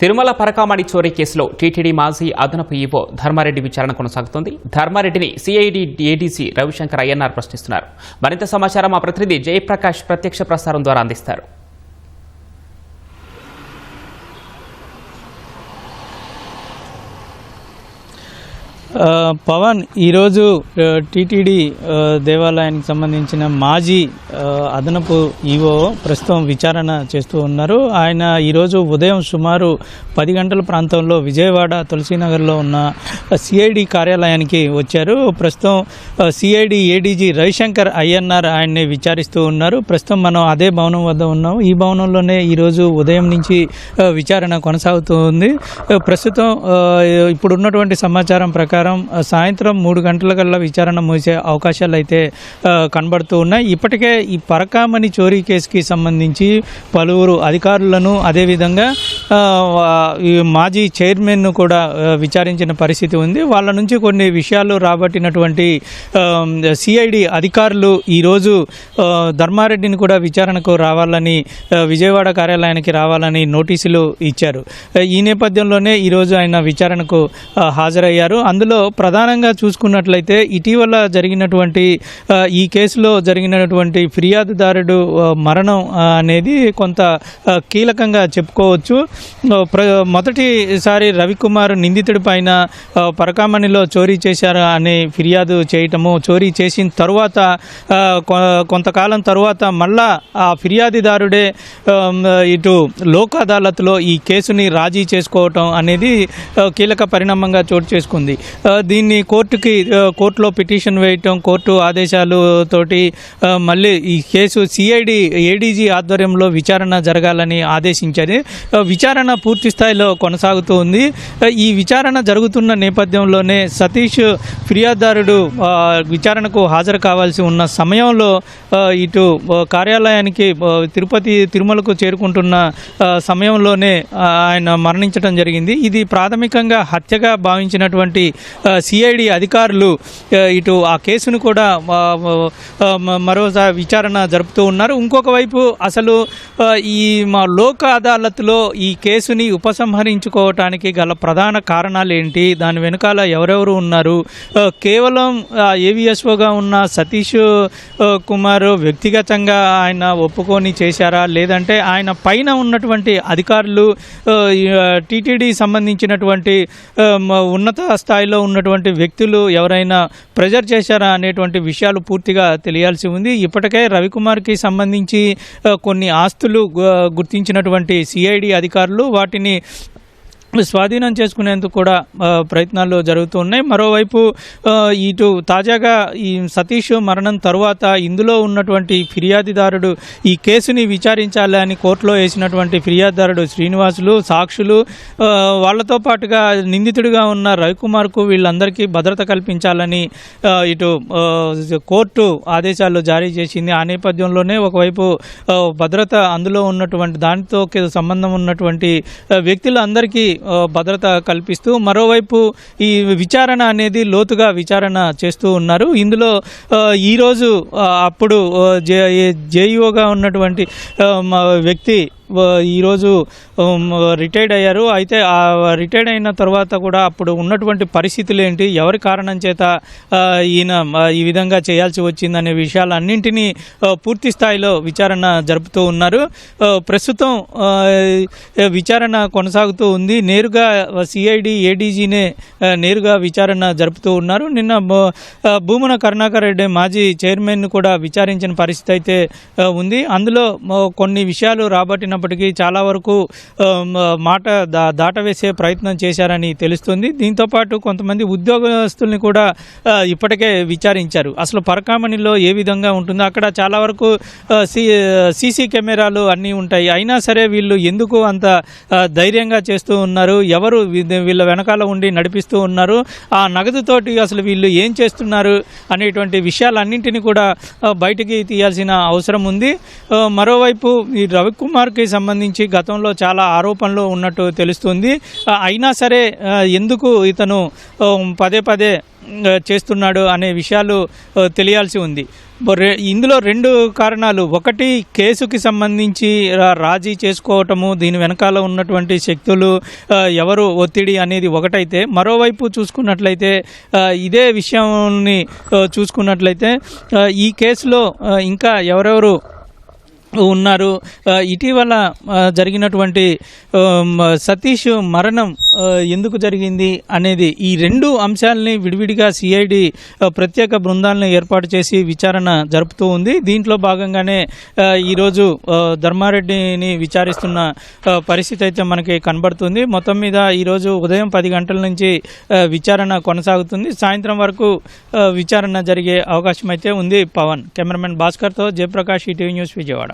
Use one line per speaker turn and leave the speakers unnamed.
తిరుమల పరకామణి చోరీ కేసులో టీటీడీ మాజీ అదనపు ఈవో ధర్మారెడ్డి విచారణ కొనసాగుతోంది. ధర్మారెడ్డిని సిఐడి ఏడీసీ రవిశంకర్ అయ్యన్నార్ ప్రశ్నిస్తున్నారు. మరింత సమాచారం మా ప్రతినిధి జయప్రకాష్ ప్రత్యక్ష ప్రసారం ద్వారా అందిస్తారు.
పవన్, ఈరోజు టీటీడీ దేవాలయానికి సంబంధించిన మాజీ అదనపు ఈవో ప్రస్తుతం విచారణ చేస్తూ ఉన్నారు. ఆయన ఈరోజు ఉదయం సుమారు 10 గంటల ప్రాంతంలో విజయవాడ తులసీనగర్లో ఉన్న సిఐడి కార్యాలయానికి వచ్చారు. ప్రస్తుతం సిఐడి ఏడీజీ రవిశంకర్ అయ్యన్నార్ ఆయన్ని విచారిస్తూ ఉన్నారు. ప్రస్తుతం మనం అదే భవనం వద్ద ఉన్నాము. ఈ భవనంలోనే ఈరోజు ఉదయం నుంచి విచారణ కొనసాగుతూ ఉంది. ప్రస్తుతం ఇప్పుడున్నటువంటి సమాచారం ప్రకారం సాయంత్రం 3 గంటల కల్లా విచారణ ముగిసే అవకాశాలు అయితే కనబడుతూ ఉన్నాయి. ఇప్పటికే ఈ పరకామణి చోరీ కేసుకి సంబంధించి పలువురు అధికారులను అదేవిధంగా ఈ మాజీ చైర్మన్ను కూడా విచారించిన పరిస్థితి ఉంది. వాళ్ళ నుంచి కొన్ని విషయాలు రాబట్టినటువంటి సిఐడి అధికారులు ఈరోజు ధర్మారెడ్డిని కూడా విచారణకు రావాలని, విజయవాడ కార్యాలయానికి రావాలని నోటీసులు ఇచ్చారు. ఈ నేపథ్యంలోనే ఈరోజు ఆయన విచారణకు హాజరయ్యారు. అందులో ప్రధానంగా చూసుకున్నట్లయితే ఇటీవల జరిగినటువంటి ఈ కేసులో జరిగినటువంటి ఫిర్యాదుదారుడు మరణం అనేది కొంత కీలకంగా చెప్పుకోవచ్చు. మొదటిసారి రవికుమార్ నిందితుడి పైన పరకామణిలో చోరీ చేశారు అని ఫిర్యాదు చేయటము, చోరీ చేసిన తరువాత కొంతకాలం తరువాత మళ్ళా ఆ ఫిర్యాదుదారుడే ఇటు లోక్ అదాలత్లో ఈ కేసుని రాజీ చేసుకోవటం అనేది కీలక పరిణామంగా చోటు చేసుకుంది. దీన్ని కోర్టులో పిటిషన్ వేయటం, కోర్టు ఆదేశాలతోటి మళ్ళీ ఈ కేసు సిఐడి ఏడీజీ ఆధ్వర్యంలో విచారణ జరగాలని ఆదేశించారు. విచారణ పూర్తి స్థాయిలో కొనసాగుతూ ఉంది. ఈ విచారణ జరుగుతున్న నేపథ్యంలోనే సతీష్ ఫిర్యాదుదారుడు విచారణకు హాజరు కావాల్సి ఉన్న సమయంలో ఇటు కార్యాలయానికి తిరుమలకు చేరుకుంటున్న సమయంలోనే ఆయన మరణించడం జరిగింది. ఇది ప్రాథమికంగా హత్యగా భావించినటువంటి సిఐడి అధికారులు ఇటు ఆ కేసును కూడా మరోసారి విచారణ జరుపుతూ ఉన్నారు. ఇంకొక వైపు అసలు ఈ మా లోక్ అదాలత్లో ఈ కేసుని ఉపసంహరించుకోవటానికి గల ప్రధాన కారణాలు ఏంటి, దాని వెనుకాల ఎవరెవరు ఉన్నారు, కేవలం ఏవిఎస్ఓగా ఉన్న సతీష్ కుమార్ వ్యక్తిగతంగా ఆయన ఒప్పుకొని చేశారా, లేదంటే ఆయన పైన ఉన్నటువంటి అధికారులు టీటీడీ సంబంధించినటువంటి ఉన్నత స్థాయిలో ఉన్నటువంటి వ్యక్తులు ఎవరైనా ప్రెజర్ చేశారా అనేటువంటి విషయాలు పూర్తిగా తెలియాల్సి ఉంది. ఇప్పటికే రవికుమార్కి సంబంధించి కొన్ని ఆస్తులు గుర్తించినటువంటి సిఐడి అధికారులు వాటిని స్వాధీనం చేసుకునేందుకు కూడా ప్రయత్నాలు జరుగుతూ ఉన్నాయి. మరోవైపు ఇటు తాజాగా ఈ సతీష్ మరణం తరువాత ఇందులో ఉన్నటువంటి ఫిర్యాదుదారుడు ఈ కేసుని విచారించాలని కోర్టులో వేసినటువంటి ఫిర్యాదుదారుడు శ్రీనివాసులు, సాక్షులు, వాళ్లతో పాటుగా నిందితుడిగా ఉన్న రవికుమార్కు వీళ్ళందరికీ భద్రత కల్పించాలని ఇటు కోర్టు ఆదేశాలు జారీ చేసింది. ఆ నేపథ్యంలోనే ఒకవైపు భద్రత, అందులో ఉన్నటువంటి దానితో సంబంధం ఉన్నటువంటి వ్యక్తులందరికీ భద్రత కల్పిస్తూ మరోవైపు ఈ విచారణ అనేది లోతుగా విచారణ చేస్తూ ఉన్నారు. ఇందులో ఈరోజు అప్పుడు జేఈఓగా ఉన్నటువంటి వ్యక్తి ఈరోజు రిటైర్డ్ అయ్యారు. అయితే ఆ రిటైర్డ్ అయిన తర్వాత కూడా అప్పుడు ఉన్నటువంటి పరిస్థితులు ఏంటి, ఎవరి కారణం చేత ఈయన ఈ విధంగా చేయాల్సి వచ్చిందనే విషయాలన్నింటినీ పూర్తి స్థాయిలో విచారణ జరుపుతూ ఉన్నారు. ప్రస్తుతం విచారణ కొనసాగుతూ ఉంది. నేరుగా సిఐడి ఏడీజీనే నేరుగా విచారణ జరుపుతూ ఉన్నారు. నిన్న భూమన కరుణాకర్ రెడ్డి మాజీ చైర్మన్ కూడా విచారించిన పరిస్థితి అయితే ఉంది. అందులో కొన్ని విషయాలు రాబట్టిన చాలా వరకు మాట దాటవేసే ప్రయత్నం చేశారని తెలుస్తుంది. దీంతోపాటు కొంతమంది ఉద్యోగస్తుల్ని కూడా ఇప్పటికే విచారించారు. అసలు పరకామణిలో ఏ విధంగా ఉంటుందో అక్కడ చాలా వరకు సీసీ కెమెరాలు అన్నీ ఉంటాయి. అయినా సరే వీళ్ళు ఎందుకు అంత ధైర్యంగా చేస్తూ ఉన్నారు, ఎవరు వీళ్ళ వెనకాల ఉండి నడిపిస్తూ ఉన్నారు, ఆ నగదుతోటి అసలు వీళ్ళు ఏం చేస్తున్నారు అనేటువంటి విషయాలన్నింటినీ కూడా బయటికి తీయాల్సిన అవసరం ఉంది. మరోవైపు ఈ రవికుమార్కి సంబంధించి గతంలో చాలా ఆరోపణలు ఉన్నట్టు తెలుస్తుంది. అయినా సరే ఎందుకు ఇతను పదే పదే చేస్తున్నాడు అనే విషయాలు తెలియాల్సి ఉంది. ఇందులో 2 కారణాలు. ఒకటి, కేసుకి సంబంధించి రాజీ చేసుకోవటము, దీని వెనకాల ఉన్నటువంటి శక్తులు ఎవరు ఒత్తిడి అనేది ఒకటైతే, మరోవైపు చూసుకున్నట్లయితే ఇదే విషయాన్ని చూసుకున్నట్లయితే ఈ కేసులో ఇంకా ఎవరెవరు ఉన్నారు, ఇటీవల జరిగినటువంటి సతీష్ మరణం ఎందుకు జరిగింది అనేది, ఈ 2 అంశాలని విడివిడిగా సిఐడి ప్రత్యేక బృందాలను ఏర్పాటు చేసి విచారణ జరుపుతూ ఉంది. దీంట్లో భాగంగానే ఈరోజు ధర్మారెడ్డిని విచారిస్తున్న పరిస్థితి అయితే మనకి కనబడుతుంది. మొత్తం మీద ఈరోజు ఉదయం 10 గంటల నుంచి విచారణ కొనసాగుతుంది. సాయంత్రం వరకు విచారణ జరిగే అవకాశం అయితే ఉంది. పవన్, కెమెరామెన్ భాస్కర్తో జయప్రకాష్, ఈటీవీ న్యూస్, విజయవాడ.